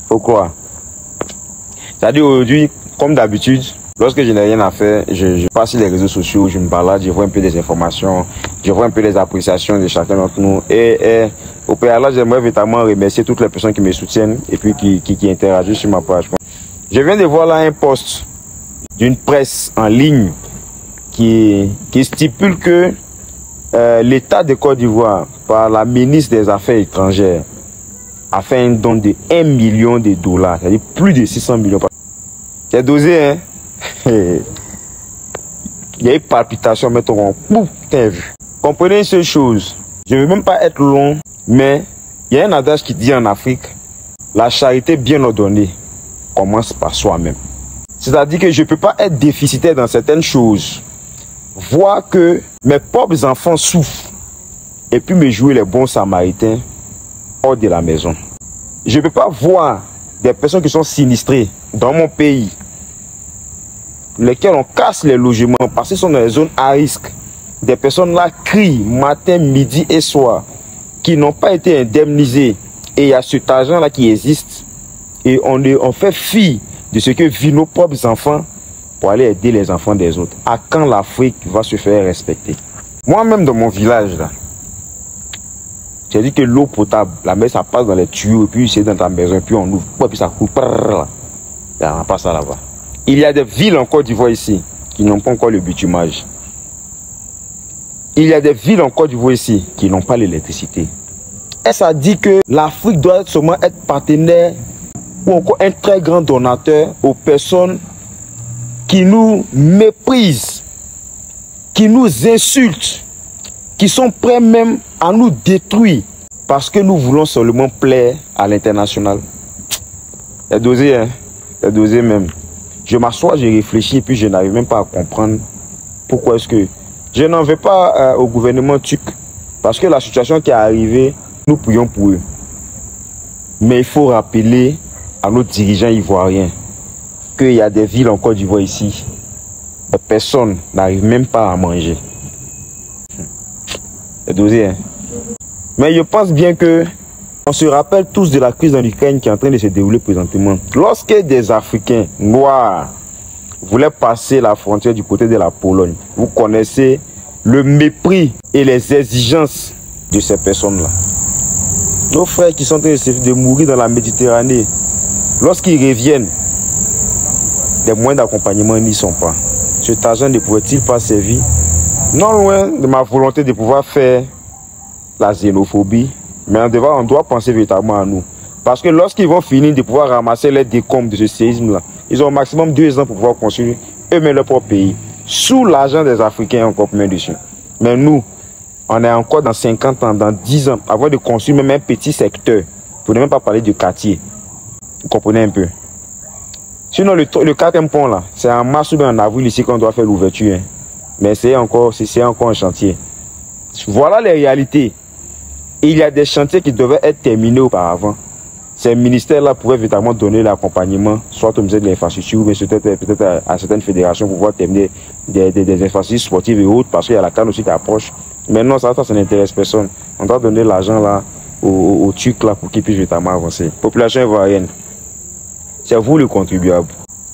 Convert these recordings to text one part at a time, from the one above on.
Faut croire. C'est-à-dire aujourd'hui, comme d'habitude, lorsque je n'ai rien à faire, je passe sur les réseaux sociaux, je me balade, je vois un peu des informations, je vois un peu les appréciations de chacun d'entre nous. Et au préalable, j'aimerais véritablement remercier toutes les personnes qui me soutiennent et puis qui interagissent sur ma page. Je viens de voir là un post d'une presse en ligne qui stipule que l'État de Côte d'Ivoire, par la ministre des Affaires étrangères, a fait un don de 1 million de dollars, c'est-à-dire plus de 600 millions. C'est dosé, hein? Il y a eu palpitation, mettons, boum, t'as vu. Comprenez une seule chose, je ne veux même pas être long, mais il y a un adage qui dit en Afrique, la charité bien ordonnée commence par soi-même. C'est-à-dire que je ne peux pas être déficitaire dans certaines choses, voir que mes propres enfants souffrent, et puis me jouer les bons samaritains hors de la maison. Je ne peux pas voir des personnes qui sont sinistrées dans mon pays, lesquelles on casse les logements parce qu'ils sont dans les zones à risque. Des personnes là crient matin, midi et soir, qui n'ont pas été indemnisées. Et il y a cet argent là qui existe. Et on fait fi de ce que vivent nos propres enfants pour aller aider les enfants des autres. À quand l'Afrique va se faire respecter? Moi-même dans mon village là, j'ai dit que l'eau potable, la mer ça passe dans les tuyaux, et puis c'est dans ta maison, et puis on ouvre, et puis ça coule. On passe ça là-bas. Il y a des villes en Côte d'Ivoire ici qui n'ont pas encore le bitumage. Il y a des villes en Côte d'Ivoire ici qui n'ont pas l'électricité. Et ça dit que l'Afrique doit seulement être partenaire ou encore un très grand donateur aux personnes qui nous méprisent, qui nous insultent, qui sont prêts même à nous détruire parce que nous voulons seulement plaire à l'international. C'est dosé, hein? C'est dosé même. Je m'assois, je réfléchis et puis je n'arrive même pas à comprendre pourquoi est-ce que... Je n'en veux pas au gouvernement turc parce que la situation qui est arrivée, nous prions pour eux. Mais il faut rappeler à nos dirigeants ivoiriens qu'il y a des villes en Côte d'Ivoire ici, où personne n'arrive même pas à manger. C'est dosé, hein? Mais je pense bien que on se rappelle tous de la crise en Ukraine qui est en train de se dérouler présentement. Lorsque des Africains noirs voulaient passer la frontière du côté de la Pologne, vous connaissez le mépris et les exigences de ces personnes-là. Nos frères qui sont en train de mourir dans la Méditerranée, lorsqu'ils reviennent, les moyens d'accompagnement n'y sont pas. Cet argent ne pourrait-il pas servir, non loin de ma volonté de pouvoir faire la xénophobie, mais on doit penser véritablement à nous. Parce que lorsqu'ils vont finir de pouvoir ramasser les décombres de ce séisme-là, ils ont au maximum 2 ans pour pouvoir construire eux-mêmes leur propre pays. Sous l'argent des Africains encore plus dessus. Mais nous, on est encore dans 50 ans, dans 10 ans, avant de construire même un petit secteur. Pour ne même pas parler de quartier. Vous comprenez un peu. Sinon, le 4e pont là, c'est en mars ou bien en avril ici qu'on doit faire l'ouverture. Hein. Mais c'est encore un chantier. Voilà les réalités. Il y a des chantiers qui devaient être terminés auparavant. Ces ministères-là pourraient véritablement donner l'accompagnement, soit au ministère de l'infrastructure, mais peut-être à certaines fédérations pour pouvoir terminer des infrastructures sportives et autres, parce qu'il y a la CAN aussi qui approche. Mais non, ça n'intéresse personne. On doit donner l'argent là aux Turcs là pour qu'ils puissent véritablement avancer. Population ivoirienne, c'est vous le contribuable.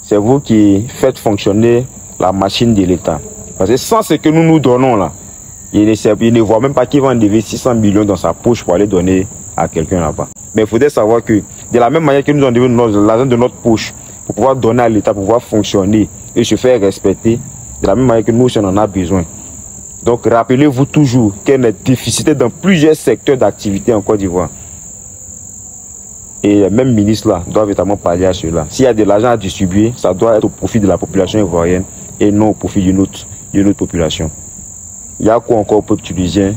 C'est vous qui faites fonctionner la machine de l'État. Parce que sans ce que nous nous donnons là, il ne voit même pas qu'il va enlever 600 millions dans sa poche pour aller donner à quelqu'un là-bas. Mais il faudrait savoir que de la même manière que nous enlevons l'argent de notre poche pour pouvoir donner à l'État, pour pouvoir fonctionner et se faire respecter, de la même manière que nous aussi on en a besoin. Donc rappelez-vous toujours qu'il y a des déficits dans plusieurs secteurs d'activité en Côte d'Ivoire. Et les mêmes ministres là doivent évidemment parler à cela. S'il y a de l'argent à distribuer, ça doit être au profit de la population ivoirienne et non au profit d'une autre population. Il y a quoi encore au peuple tunisien,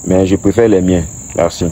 mais je préfère les miens. Merci.